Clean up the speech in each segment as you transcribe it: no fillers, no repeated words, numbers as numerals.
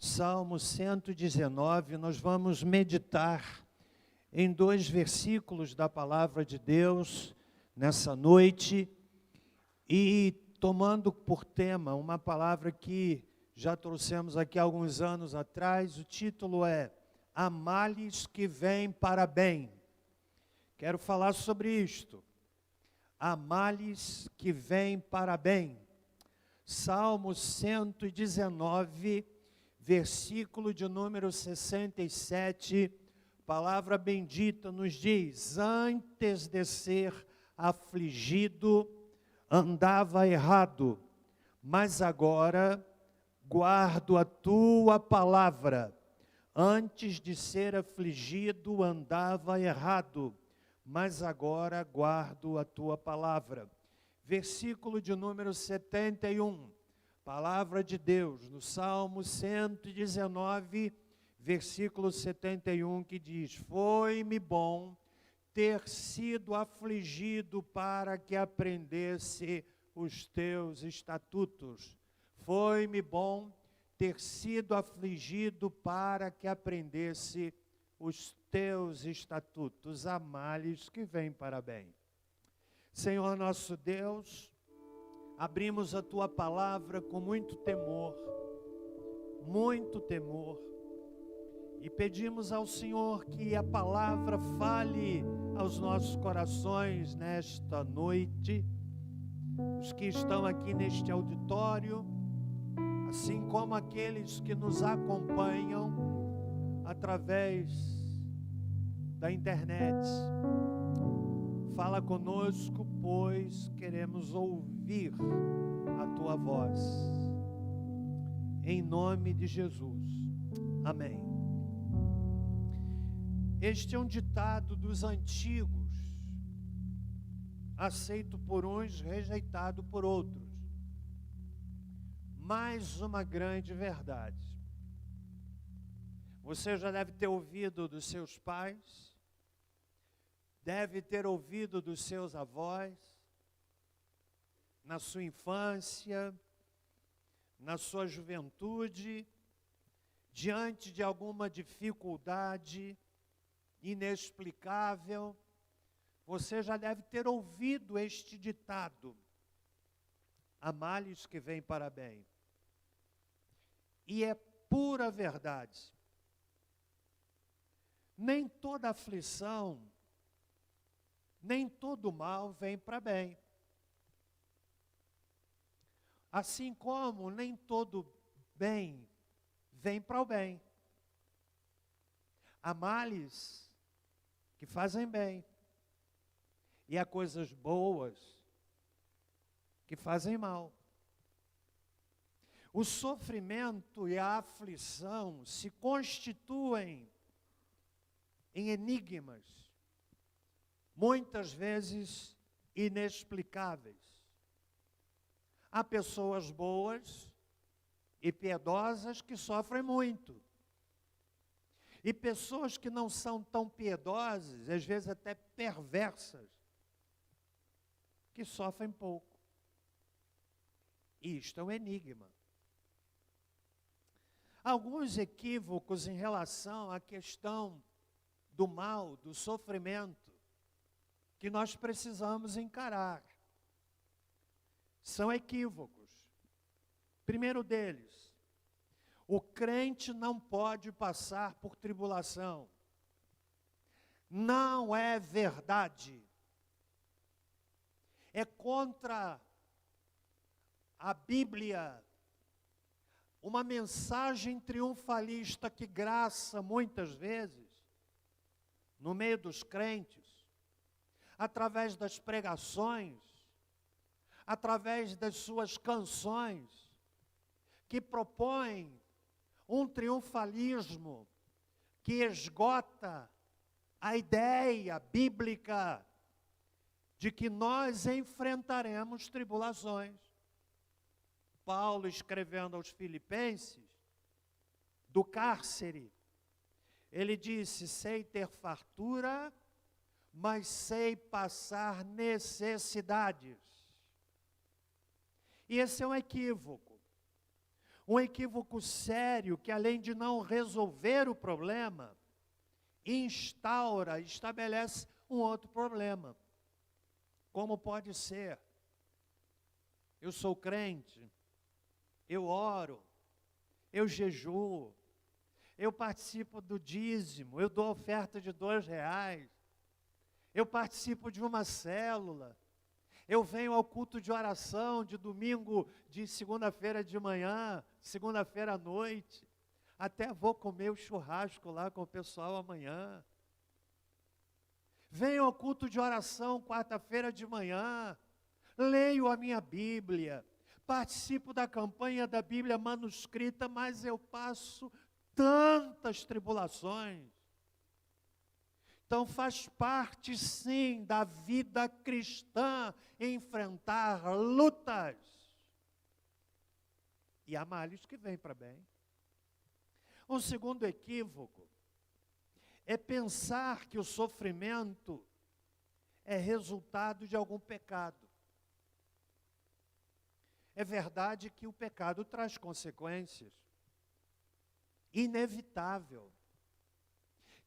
Salmo 119, nós vamos meditar em 2 versículos da palavra de Deus nessa noite e tomando por tema uma palavra que já trouxemos aqui há alguns anos atrás. O título é Há males que vêm para bem. Quero falar sobre isto. Há males que vêm para bem. Salmo 119, versículo de número 67, palavra bendita nos diz: antes de ser afligido, andava errado, mas agora guardo a tua palavra. Antes de ser afligido, andava errado, mas agora guardo a tua palavra. Versículo de número 71, palavra de Deus, no Salmo 119, versículo 71, que diz: foi-me bom ter sido afligido para que aprendesse os teus estatutos. Foi-me bom ter sido afligido para que aprendesse os teus estatutos. Há males que vêm para bem. Senhor nosso Deus, abrimos a tua palavra com muito temor, e pedimos ao Senhor que a palavra fale aos nossos corações nesta noite, os que estão aqui neste auditório, assim como aqueles que nos acompanham através da internet. Fala conosco, pois queremos ouvir a tua voz. Em nome de Jesus. Amém. Este é um ditado dos antigos, aceito por uns, rejeitado por outros. Mais uma grande verdade. Você já deve ter ouvido dos seus pais, deve ter ouvido dos seus avós, na sua infância, na sua juventude, diante de alguma dificuldade inexplicável, você já deve ter ouvido este ditado: há males que vêm para bem. E é pura verdade. Nem toda aflição, nem todo mal vem para bem. Assim como nem todo bem vem para o bem. Há males que fazem bem. E há coisas boas que fazem mal. O sofrimento e a aflição se constituem em enigmas, muitas vezes inexplicáveis. Há pessoas boas e piedosas que sofrem muito. E pessoas que não são tão piedosas, às vezes até perversas, que sofrem pouco. Isto é um enigma. Alguns equívocos em relação à questão do mal, do sofrimento, que nós precisamos encarar. São equívocos. Primeiro deles, o crente não pode passar por tribulação. Não é verdade. É contra a Bíblia uma mensagem triunfalista que graça muitas vezes no meio dos crentes, através das pregações, através das suas canções, que propõem um triunfalismo que esgota a ideia bíblica de que nós enfrentaremos tribulações. Paulo, escrevendo aos Filipenses, do cárcere, ele disse: sei ter fartura, mas sei passar necessidades. E esse é um equívoco. Um equívoco sério que, além de não resolver o problema, estabelece um outro problema. Como pode ser? Eu sou crente, eu oro, eu jejuo, eu participo do dízimo, eu dou oferta de R$2, eu participo de uma célula, eu venho ao culto de oração de domingo, de segunda-feira de manhã, segunda-feira à noite, até vou comer o churrasco lá com o pessoal amanhã. Venho ao culto de oração quarta-feira de manhã, leio a minha Bíblia, participo da campanha da Bíblia manuscrita, mas eu passo tantas tribulações. Então faz parte sim da vida cristã enfrentar lutas. E há males que vêm para bem. Um segundo equívoco é pensar que o sofrimento é resultado de algum pecado. É verdade que o pecado traz consequências. Inevitável.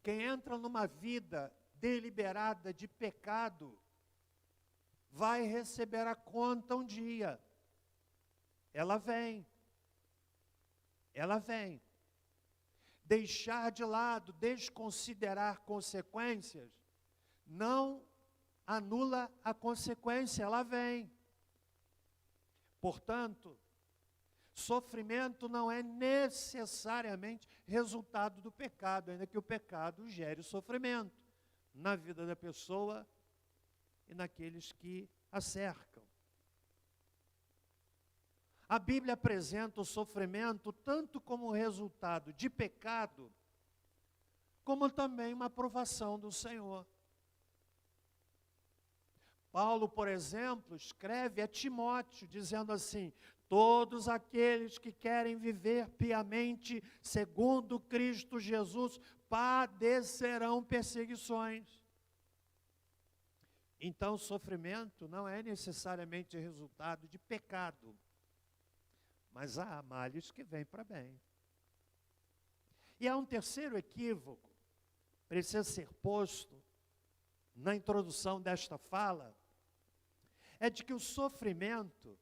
Quem entra numa vida deliberada de pecado, vai receber a conta um dia. Ela vem. Ela vem. Deixar de lado, desconsiderar consequências, não anula a consequência, ela vem. Portanto, sofrimento não é necessariamente resultado do pecado, ainda que o pecado gere sofrimento na vida da pessoa e naqueles que a cercam. A Bíblia apresenta o sofrimento tanto como resultado de pecado, como também uma aprovação do Senhor. Paulo, por exemplo, escreve a Timóteo, dizendo assim: todos aqueles que querem viver piamente segundo Cristo Jesus padecerão perseguições. Então, o sofrimento não é necessariamente resultado de pecado, mas há males que vêm para bem. E há um terceiro equívoco, precisa ser posto na introdução desta fala, é de que o sofrimento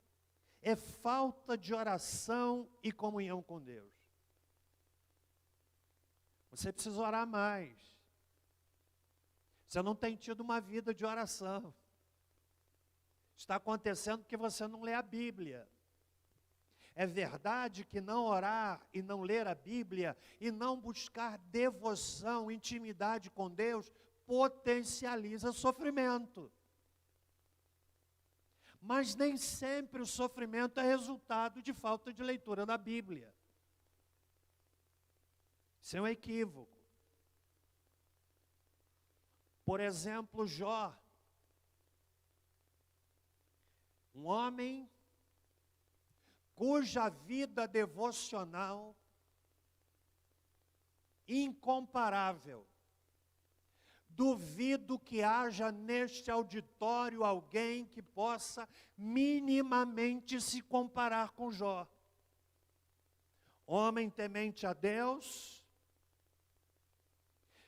é falta de oração e comunhão com Deus. Você precisa orar mais. Você não tem tido uma vida de oração. Está acontecendo porque você não lê a Bíblia. É verdade que não orar e não ler a Bíblia e não buscar devoção, intimidade com Deus, potencializa sofrimento. Mas nem sempre o sofrimento é resultado de falta de leitura da Bíblia. Isso é um equívoco. Por exemplo, Jó, um homem cuja vida devocional incomparável. Duvido que haja neste auditório alguém que possa minimamente se comparar com Jó. Homem temente a Deus,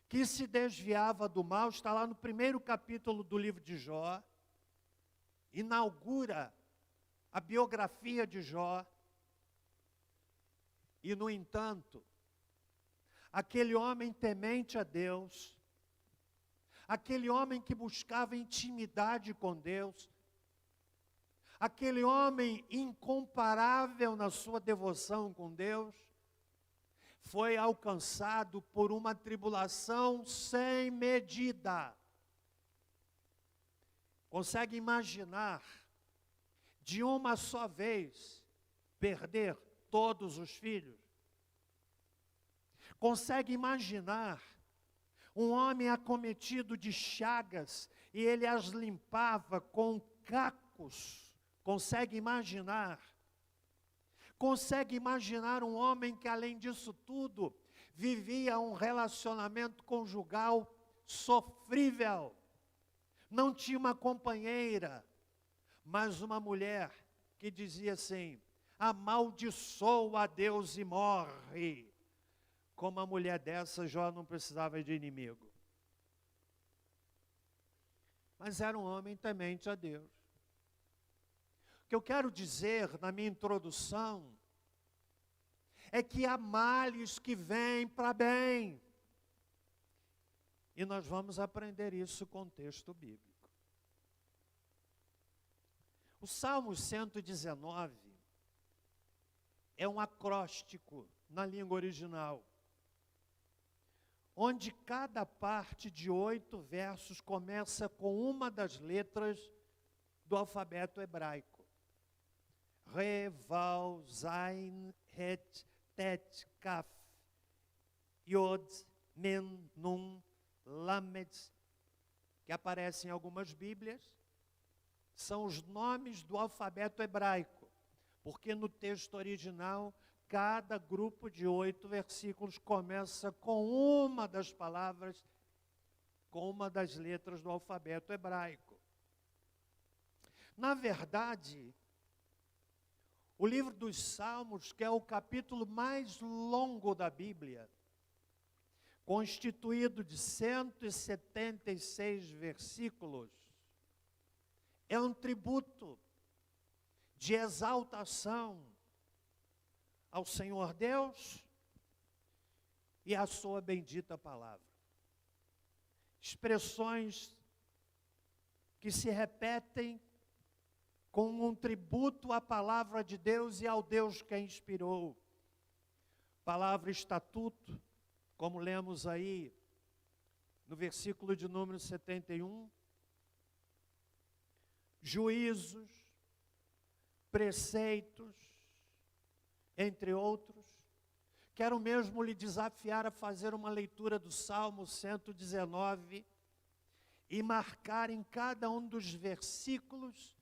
que se desviava do mal, está lá no primeiro capítulo do livro de Jó, inaugura a biografia de Jó, e no entanto, aquele homem temente a Deus, aquele homem que buscava intimidade com Deus, aquele homem incomparável na sua devoção com Deus, foi alcançado por uma tribulação sem medida. Consegue imaginar, de uma só vez, perder todos os filhos? Consegue imaginar um homem acometido de chagas e ele as limpava com cacos? Consegue imaginar? Consegue imaginar um homem que, além disso tudo, vivia um relacionamento conjugal sofrível? Não tinha uma companheira, mas uma mulher que dizia assim: amaldiçoa a Deus e morre. Como uma mulher dessa, Jó não precisava de inimigo. Mas era um homem temente a Deus. O que eu quero dizer na minha introdução é que há males que vêm para bem. E nós vamos aprender isso com o texto bíblico. O Salmo 119 é um acróstico na língua original, onde cada parte de 8 versos começa com uma das letras do alfabeto hebraico. Re, Vav, Zain, Het, Tet, Kaf, Yod, Men, Nun, Lamed, que aparecem em algumas Bíblias, são os nomes do alfabeto hebraico, porque no texto original, cada grupo de 8 versículos começa com uma das palavras, com uma das letras do alfabeto hebraico. Na verdade, o livro dos Salmos, que é o capítulo mais longo da Bíblia, constituído de 176 versículos, é um tributo de exaltação ao Senhor Deus e à sua bendita palavra. Expressões que se repetem com um tributo à palavra de Deus e ao Deus que a inspirou. Palavra estatuto, como lemos aí no versículo de número 71. Juízos, preceitos, entre outros. Quero mesmo lhe desafiar a fazer uma leitura do Salmo 119 e marcar em cada um dos versículos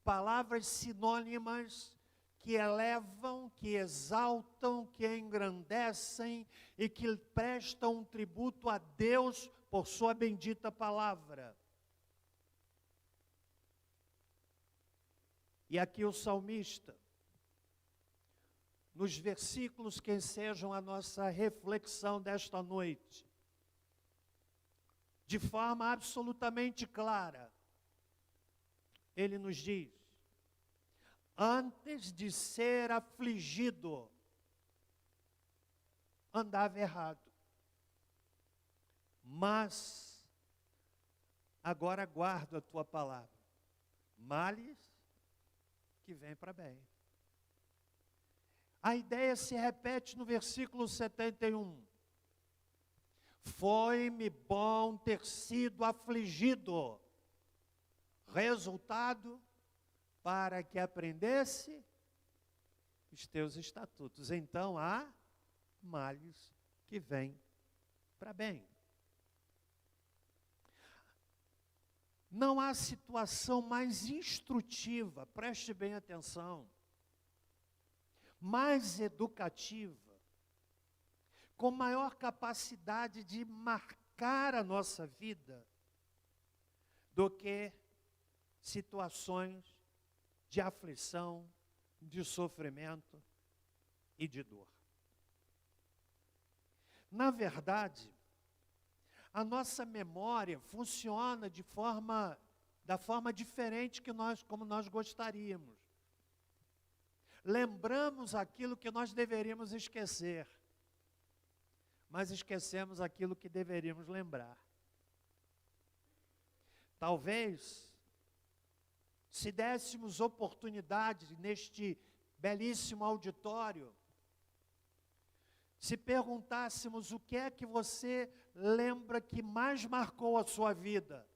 palavras sinônimas que elevam, que exaltam, que engrandecem e que prestam um tributo a Deus por sua bendita palavra. E aqui o salmista, nos versículos que ensejam a nossa reflexão desta noite, de forma absolutamente clara, ele nos diz: antes de ser afligido, andava errado, mas agora guardo a tua palavra, males que vem para bem. A ideia se repete no versículo 71. Foi-me bom ter sido afligido. Resultado, para que aprendesse os teus estatutos. Então há males que vêm para bem. Não há situação mais instrutiva, preste bem atenção, mais educativa, com maior capacidade de marcar a nossa vida, do que situações de aflição, de sofrimento e de dor. Na verdade, a nossa memória funciona da forma diferente como nós gostaríamos. Lembramos aquilo que nós deveríamos esquecer, mas esquecemos aquilo que deveríamos lembrar. Talvez, se dessemos oportunidade neste belíssimo auditório, se perguntássemos o que é que você lembra que mais marcou a sua vida,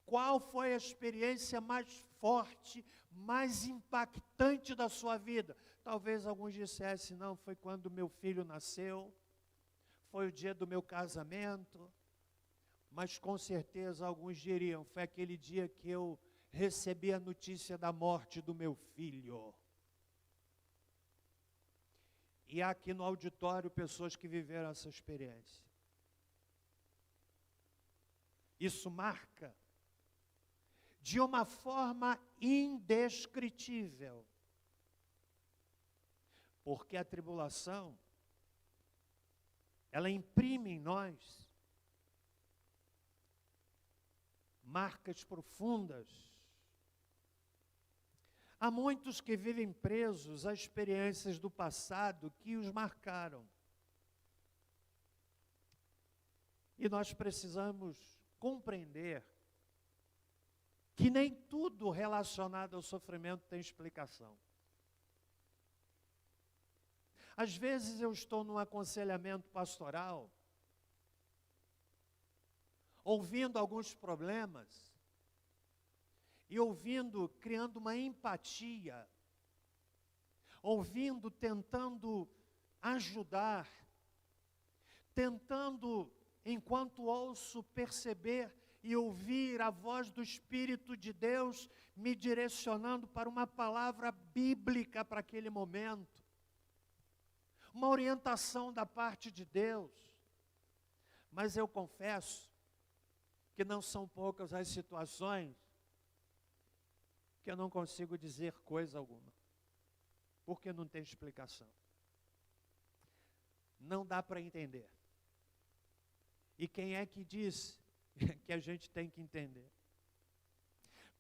qual foi a experiência mais forte, mais impactante da sua vida? Talvez alguns dissessem: não, foi quando meu filho nasceu, foi o dia do meu casamento, mas com certeza alguns diriam: foi aquele dia que eu recebi a notícia da morte do meu filho. E há aqui no auditório pessoas que viveram essa experiência. Isso marca de uma forma indescritível. Porque a tribulação, ela imprime em nós marcas profundas. Há muitos que vivem presos a experiências do passado que os marcaram. E nós precisamos compreender que nem tudo relacionado ao sofrimento tem explicação. Às vezes eu estou num aconselhamento pastoral, ouvindo alguns problemas, e ouvindo, criando uma empatia, ouvindo, tentando ajudar, tentando, enquanto ouço, perceber e ouvir a voz do Espírito de Deus me direcionando para uma palavra bíblica para aquele momento, uma orientação da parte de Deus. Mas eu confesso que não são poucas as situações que eu não consigo dizer coisa alguma, porque não tem explicação. Não dá para entender. E quem é que diz que a gente tem que entender?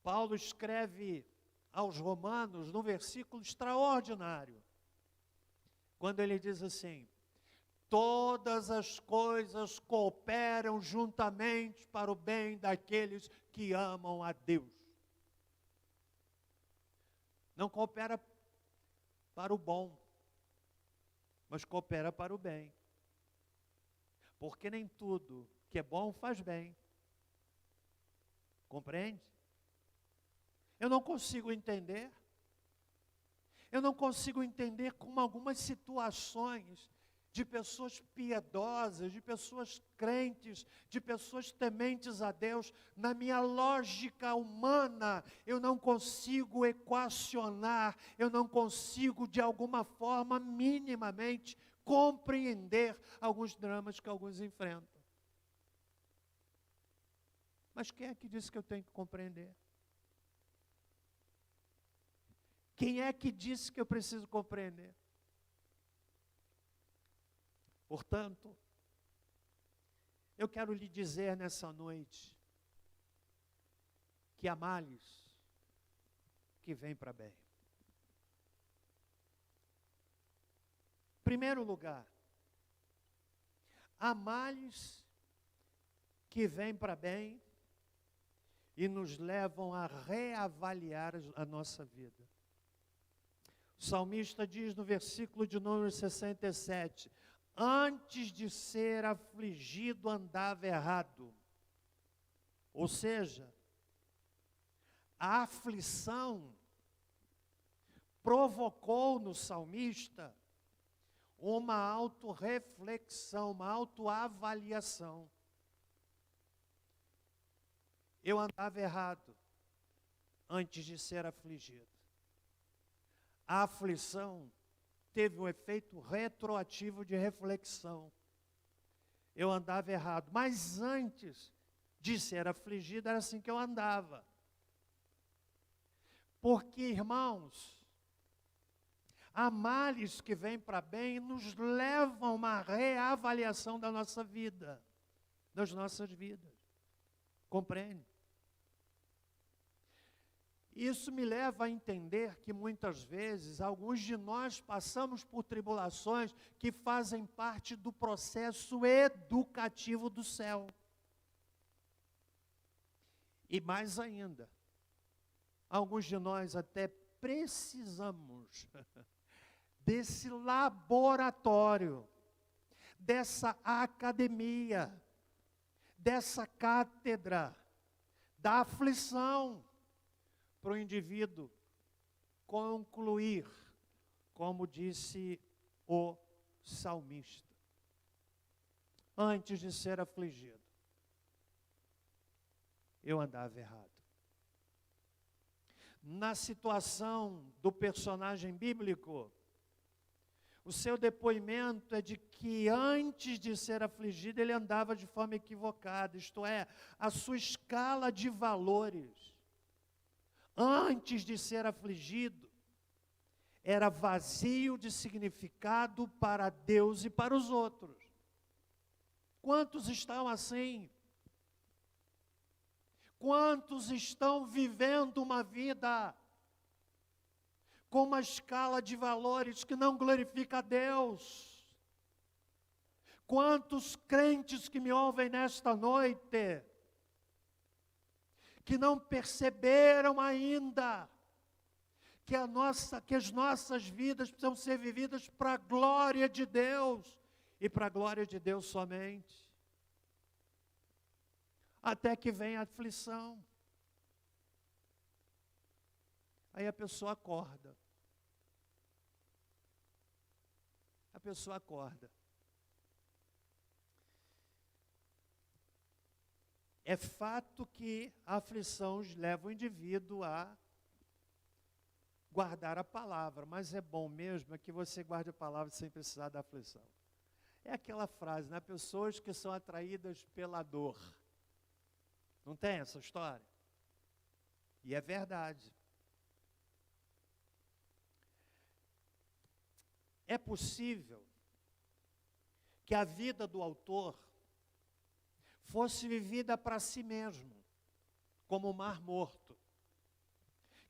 Paulo escreve aos Romanos, num versículo extraordinário, quando ele diz assim: todas as coisas cooperam juntamente para o bem daqueles que amam a Deus. Não coopera para o bom, mas coopera para o bem. Porque nem tudo que é bom faz bem. Compreende? Eu não consigo entender. Eu não consigo entender como algumas situações de pessoas piedosas, de pessoas crentes, de pessoas tementes a Deus, na minha lógica humana, eu não consigo equacionar, eu não consigo de alguma forma, minimamente, compreender alguns dramas que alguns enfrentam. Mas quem é que disse que eu tenho que compreender? Quem é que disse que eu preciso compreender? Portanto, eu quero lhe dizer nessa noite que há males que vêm para bem. Em primeiro lugar, há males que vêm para bem e nos levam a reavaliar a nossa vida. O salmista diz no versículo de número 67, antes de ser afligido andava errado. Ou seja, a aflição provocou no salmista uma autorreflexão, uma autoavaliação. Eu andava errado antes de ser afligido. A aflição teve um efeito retroativo de reflexão. Eu andava errado, mas antes de ser afligido, era assim que eu andava. Porque, irmãos, há males que vêm para bem e nos levam a uma reavaliação da nossa vida, das nossas vidas. Compreende? Isso me leva a entender que muitas vezes alguns de nós passamos por tribulações que fazem parte do processo educativo do céu. E mais ainda, alguns de nós até precisamos desse laboratório, dessa academia, dessa cátedra, da aflição, para o indivíduo concluir, como disse o salmista, antes de ser afligido, eu andava errado. Na situação do personagem bíblico, o seu depoimento é de que antes de ser afligido, ele andava de forma equivocada, isto é, a sua escala de valores antes de ser afligido, era vazio de significado para Deus e para os outros. Quantos estão assim? Quantos estão vivendo uma vida com uma escala de valores que não glorifica a Deus? Quantos crentes que me ouvem nesta noite, que não perceberam ainda que as nossas vidas precisam ser vividas para a glória de Deus, e para a glória de Deus somente. Até que vem a aflição. Aí a pessoa acorda. A pessoa acorda. É fato que a aflição leva o indivíduo a guardar a palavra, mas é bom mesmo que você guarde a palavra sem precisar da aflição. É aquela frase, né? Pessoas que são atraídas pela dor. Não tem essa história? E é verdade. É possível que a vida do autor fosse vivida para si mesmo, como o Mar Morto,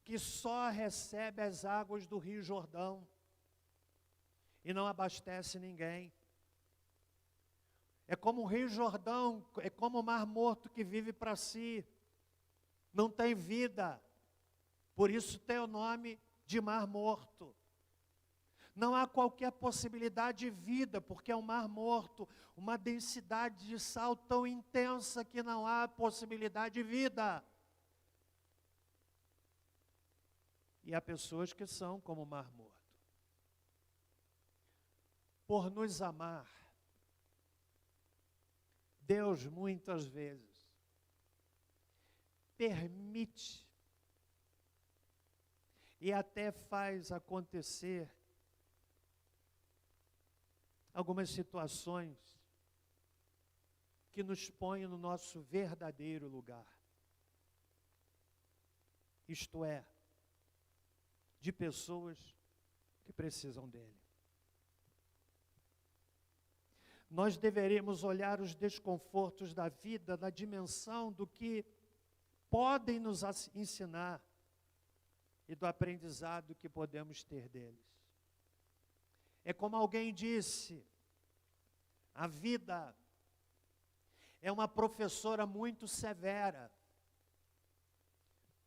que só recebe as águas do Rio Jordão e não abastece ninguém. É como o Rio Jordão, é como o Mar Morto que vive para si, não tem vida, por isso tem o nome de Mar Morto. Não há qualquer possibilidade de vida, porque é um mar morto, uma densidade de sal tão intensa que não há possibilidade de vida. E há pessoas que são como o mar morto. Por nos amar, Deus muitas vezes permite e até faz acontecer algumas situações que nos põem no nosso verdadeiro lugar. Isto é, de pessoas que precisam dele. Nós deveríamos olhar os desconfortos da vida na dimensão do que podem nos ensinar e do aprendizado que podemos ter deles. É como alguém disse, a vida é uma professora muito severa.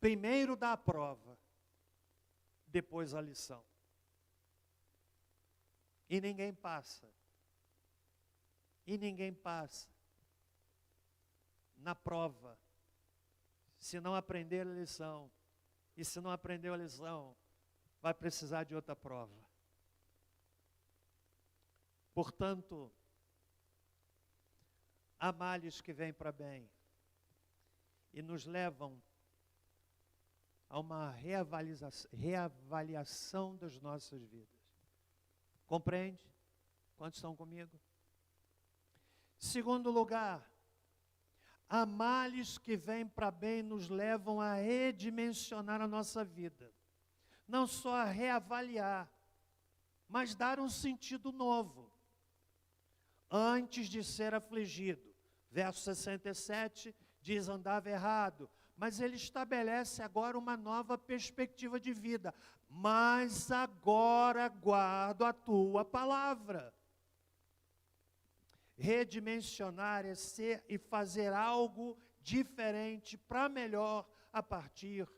Primeiro dá a prova, depois a lição. E ninguém passa. E ninguém passa na prova, se não aprender a lição. E se não aprendeu a lição, vai precisar de outra prova. Portanto, há males que vêm para bem e nos levam a uma reavaliação das nossas vidas. Compreende? Quantos estão comigo? Segundo lugar, há males que vêm para bem e nos levam a redimensionar a nossa vida. Não só a reavaliar, mas dar um sentido novo. Antes de ser afligido, verso 67, diz andava errado, mas ele estabelece agora uma nova perspectiva de vida. Mas agora guardo a tua palavra. Redimensionar é ser e fazer algo diferente para melhor a partir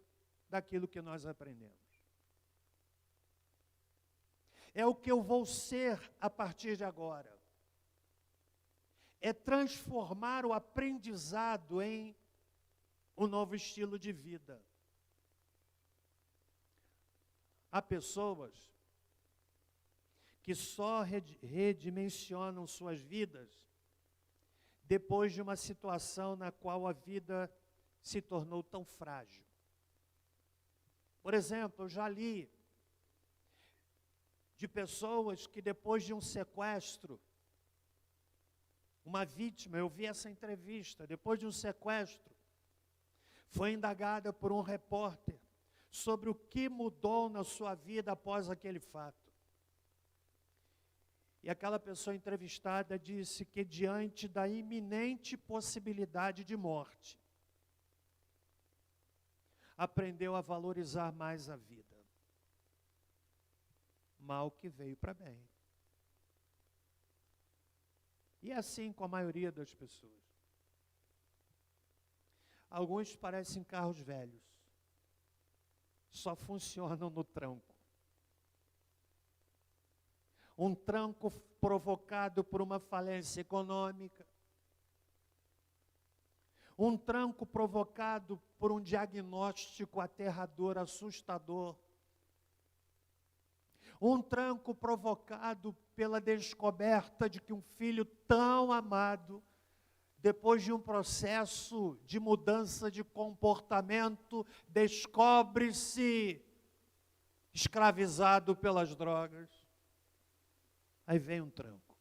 daquilo que nós aprendemos. É o que eu vou ser a partir de agora. É transformar o aprendizado em um novo estilo de vida. Há pessoas que só redimensionam suas vidas depois de uma situação na qual a vida se tornou tão frágil. Por exemplo, eu já li de pessoas que depois de um sequestro, uma vítima, eu vi essa entrevista, depois de um sequestro, foi indagada por um repórter sobre o que mudou na sua vida após aquele fato. E aquela pessoa entrevistada disse que diante da iminente possibilidade de morte, aprendeu a valorizar mais a vida. Mal que veio para bem. E é assim com a maioria das pessoas. Alguns parecem carros velhos. Só funcionam no tranco. Um tranco provocado por uma falência econômica. Um tranco provocado por um diagnóstico aterrador, assustador. Um tranco provocado pela descoberta de que um filho tão amado, depois de um processo de mudança de comportamento, descobre-se escravizado pelas drogas. Aí vem um tranco.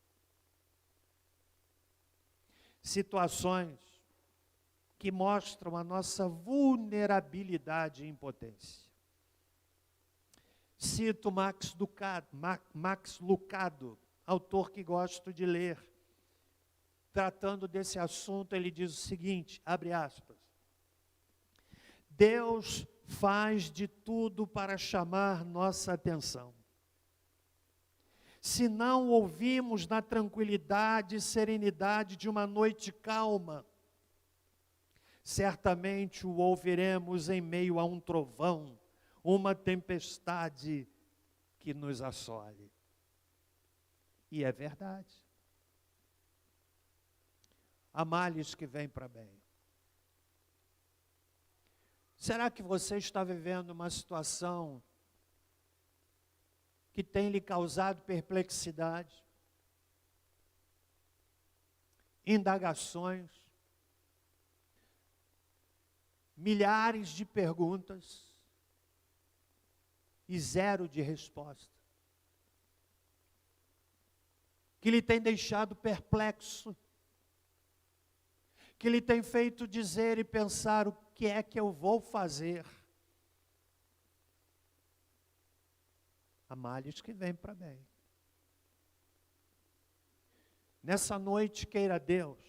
Situações que mostram a nossa vulnerabilidade e impotência. Cito Max Lucado, autor que gosto de ler. Tratando desse assunto, ele diz o seguinte, abre aspas: Deus faz de tudo para chamar nossa atenção. Se não o ouvimos na tranquilidade e serenidade de uma noite calma, certamente o ouviremos em meio a um trovão, uma tempestade que nos assole. E é verdade. Há males que vêm para bem. Será que você está vivendo uma situação que tem lhe causado perplexidade, indagações, milhares de perguntas e zero de resposta? Que lhe tem deixado perplexo? Que lhe tem feito dizer e pensar: o que é que eu vou fazer? Há males que vêm para bem. Nessa noite, queira Deus,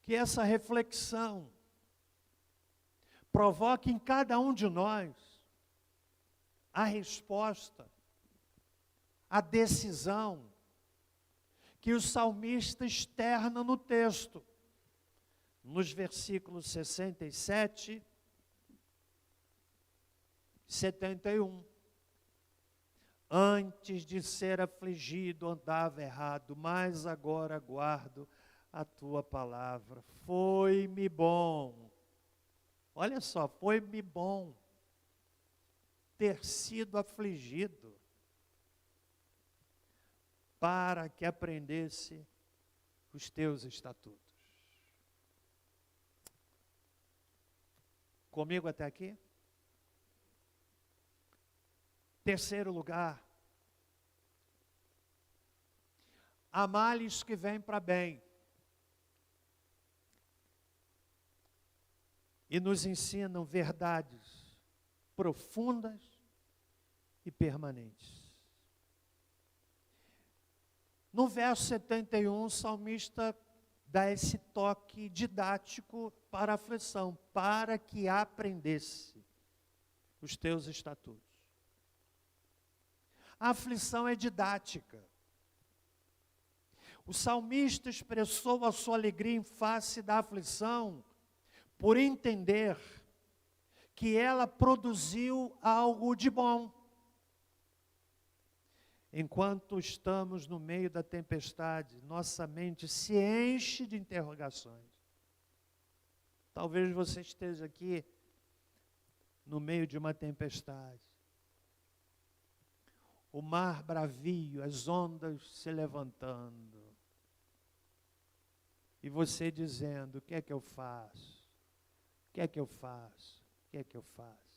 que essa reflexão provoque em cada um de nós a resposta, a decisão que o salmista externa no texto. Nos versículos 67, 71. Antes de ser afligido andava errado, mas agora guardo a tua palavra. Foi-me bom. Olha só, foi-me bom ter sido afligido, para que aprendesse os teus estatutos. Comigo até aqui? Terceiro lugar, há males que vêm para bem e nos ensinam verdades profundas e permanentes. No verso 71, o salmista dá esse toque didático para a aflição, para que aprendesse os teus estatutos. A aflição é didática. O salmista expressou a sua alegria em face da aflição por entender que ela produziu algo de bom. Enquanto estamos no meio da tempestade, nossa mente se enche de interrogações. Talvez você esteja aqui no meio de uma tempestade. O mar bravio, as ondas se levantando. E você dizendo: o que é que eu faço? O que é que eu faço? O que é que eu faço?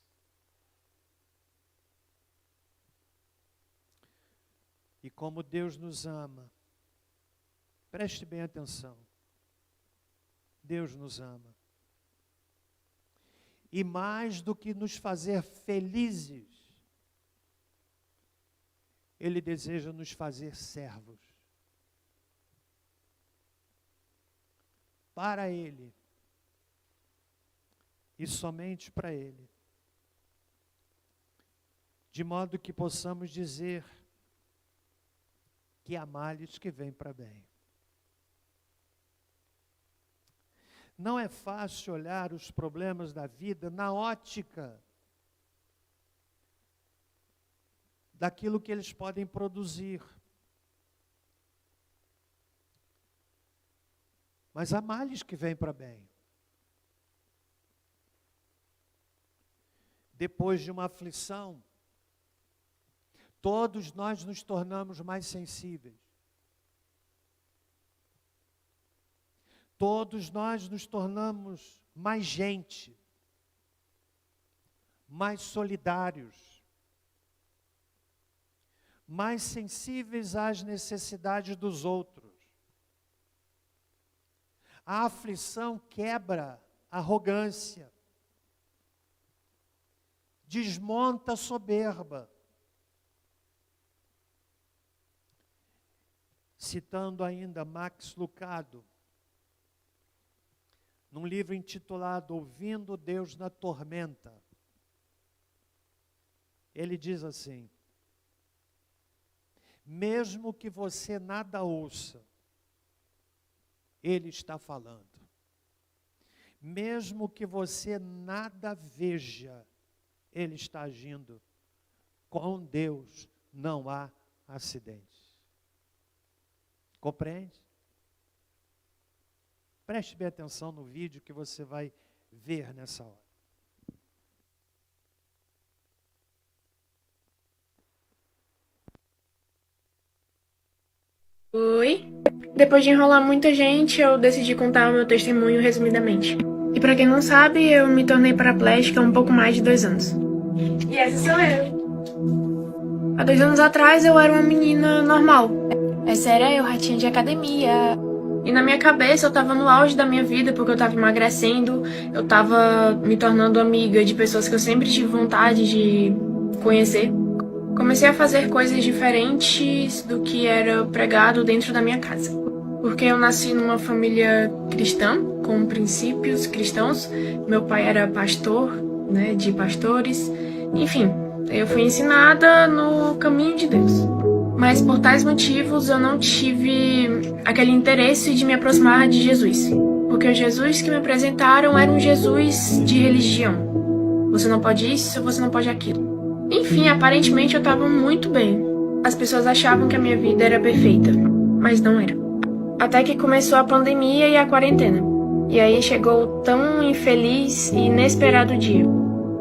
E como Deus nos ama, preste bem atenção. Deus nos ama. E mais do que nos fazer felizes, Ele deseja nos fazer servos. Para Ele. E somente para Ele. De modo que possamos dizer que há males que vêm para bem. Não é fácil olhar os problemas da vida na ótica daquilo que eles podem produzir. Mas há males que vêm para bem. Depois de uma aflição, todos nós nos tornamos mais sensíveis. Todos nós nos tornamos mais gente, mais solidários, mais sensíveis às necessidades dos outros. A aflição quebra a arrogância, desmonta a soberba. Citando ainda Max Lucado, num livro intitulado Ouvindo Deus na Tormenta, ele diz assim: mesmo que você nada ouça, Ele está falando. Mesmo que você nada veja, Ele está agindo. Com Deus não há acidentes. Compreende? Preste bem atenção no vídeo que você vai ver nessa hora. Oi. Depois de enrolar muita gente, eu decidi contar o meu testemunho resumidamente. E pra quem não sabe, eu me tornei paraplégica há um pouco mais de 2 anos. E essa sou eu. Há 2 anos atrás, eu era uma menina normal. Essa era eu, ratinha de academia. E na minha cabeça, eu tava no auge da minha vida, porque eu tava emagrecendo, eu tava me tornando amiga de pessoas que eu sempre tive vontade de conhecer. Comecei a fazer coisas diferentes do que era pregado dentro da minha casa. Porque eu nasci numa família cristã, com princípios cristãos. Meu pai era pastor, né, de pastores. Enfim, eu fui ensinada no caminho de Deus. Mas por tais motivos eu não tive aquele interesse de me aproximar de Jesus. Porque o Jesus que me apresentaram era um Jesus de religião. Você não pode isso, você não pode aquilo. Enfim, aparentemente eu estava muito bem. As pessoas achavam que a minha vida era perfeita, mas não era. Até que começou a pandemia e a quarentena. E aí chegou o tão infeliz e inesperado dia.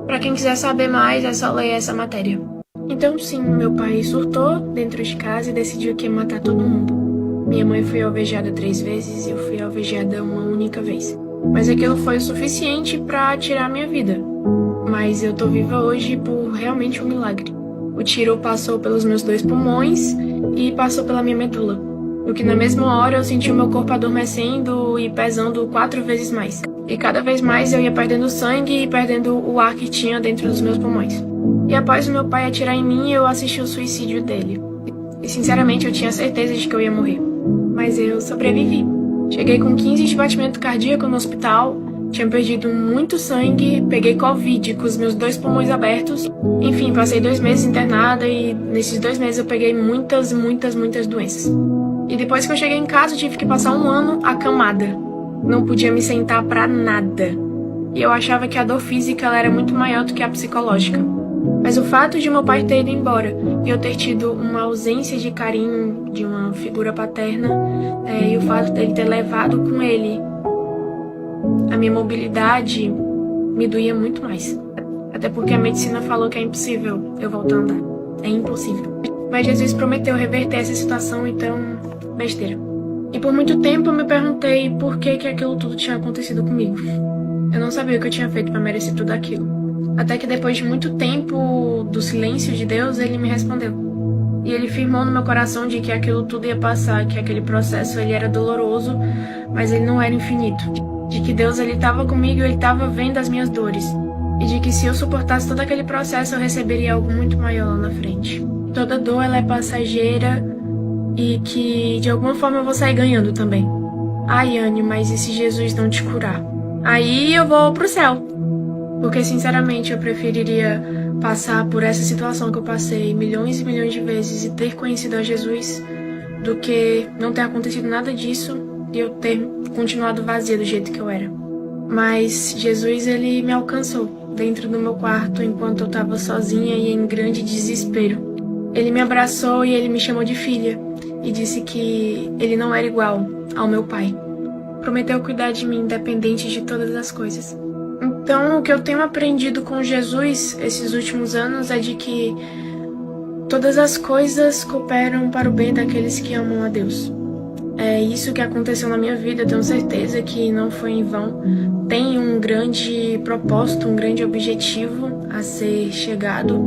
Para quem quiser saber mais, é só ler essa matéria. Então sim, meu pai surtou dentro de casa e decidiu que ia matar todo mundo. Minha mãe foi alvejada 3 vezes e eu fui alvejada uma única vez. Mas aquilo foi o suficiente para tirar minha vida. Mas eu tô viva hoje por realmente um milagre. O tiro passou pelos meus 2 pulmões e passou pela minha medula. O que na mesma hora eu senti o meu corpo adormecendo e pesando 4 vezes mais. E cada vez mais eu ia perdendo sangue e perdendo o ar que tinha dentro dos meus pulmões. E após o meu pai atirar em mim, eu assisti o suicídio dele. E sinceramente eu tinha certeza de que eu ia morrer. Mas eu sobrevivi. Cheguei com 15 de batimento cardíaco no hospital. Tinha perdido muito sangue, peguei Covid com os meus 2 pulmões abertos. Enfim, passei 2 meses internada e nesses 2 meses eu peguei muitas doenças. E depois que eu cheguei em casa, eu tive que passar 1 ano acamada. Não podia me sentar pra nada. E eu achava que a dor física ela era muito maior do que a psicológica. Mas o fato de meu pai ter ido embora e eu ter tido uma ausência de carinho de uma figura paterna, e o fato dele ter levado com ele a minha mobilidade me doía muito mais. Até porque a medicina falou que é impossível eu voltar a andar. É impossível. Mas Jesus prometeu reverter essa situação, então, besteira. E por muito tempo eu me perguntei por que aquilo tudo tinha acontecido comigo. Eu não sabia o que eu tinha feito para merecer tudo aquilo. Até que depois de muito tempo do silêncio de Deus, Ele me respondeu. E Ele firmou no meu coração de que aquilo tudo ia passar, que aquele processo ele era doloroso, mas ele não era infinito. De que Deus ele estava comigo, ele estava vendo as minhas dores. e de que se eu suportasse todo aquele processo eu receberia algo muito maior lá na frente. Toda dor ela é passageira e que de alguma forma eu vou sair ganhando também. Ai, Anne, mas e se Jesus não te curar? Aí eu vou pro céu. Porque, sinceramente, eu preferiria passar por essa situação que eu passei milhões e milhões de vezes e ter conhecido a Jesus do que não ter acontecido nada disso e eu ter continuado vazia do jeito que eu era. Mas Jesus, ele me alcançou dentro do meu quarto enquanto eu estava sozinha e em grande desespero. Ele me abraçou e ele me chamou de filha e disse que ele não era igual ao meu pai. Prometeu cuidar de mim independente de todas as coisas. Então, o que eu tenho aprendido com Jesus esses últimos anos é de que todas as coisas cooperam para o bem daqueles que amam a Deus. É isso que aconteceu na minha vida, eu tenho certeza que não foi em vão. Tem um grande propósito, um grande objetivo a ser chegado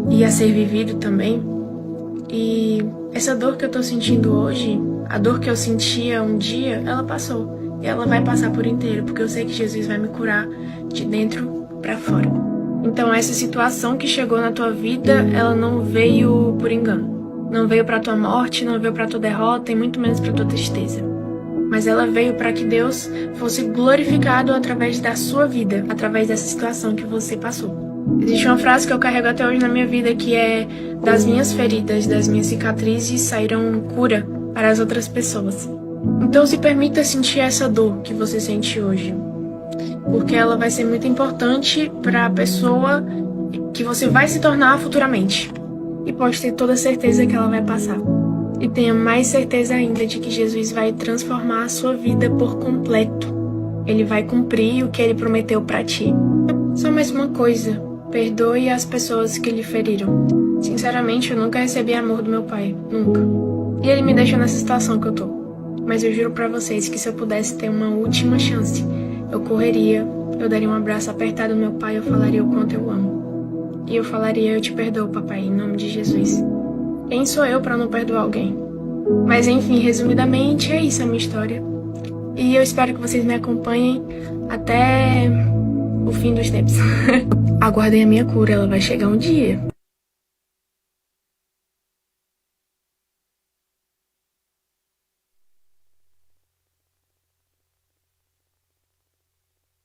e a ser vivido também. E essa dor que eu tô sentindo hoje, a dor que eu sentia um dia, ela passou. E ela vai passar por inteiro, porque eu sei que Jesus vai me curar de dentro pra fora. Então essa situação que chegou na tua vida, ela não veio por engano. Não veio pra tua morte, não veio pra tua derrota e muito menos pra tua tristeza. Mas ela veio para que Deus fosse glorificado através da sua vida, através dessa situação que você passou. Existe uma frase que eu carrego até hoje na minha vida que é: das minhas feridas, das minhas cicatrizes saíram cura para as outras pessoas. Então se permita sentir essa dor que você sente hoje, porque ela vai ser muito importante para a pessoa que você vai se tornar futuramente. E pode ter toda certeza que ela vai passar. E tenha mais certeza ainda de que Jesus vai transformar a sua vida por completo. Ele vai cumprir o que ele prometeu para ti. Só mais uma coisa: perdoe as pessoas que lhe feriram. Sinceramente, eu nunca recebi amor do meu pai. Nunca. E ele me deixou nessa situação que eu tô. Mas eu juro pra vocês que se eu pudesse ter uma última chance, eu correria, eu daria um abraço apertado ao meu pai e eu falaria o quanto eu amo. E eu falaria: eu te perdoo, papai, em nome de Jesus. Quem sou eu pra não perdoar alguém? Mas enfim, resumidamente, é isso a minha história. E eu espero que vocês me acompanhem até o fim dos tempos. Aguardem a minha cura, ela vai chegar um dia.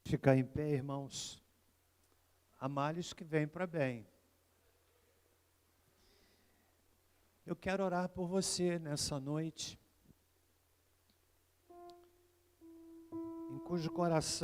Ficar em pé, irmãos. Há males que vêm para bem. Eu quero orar por você nessa noite, em cujo coração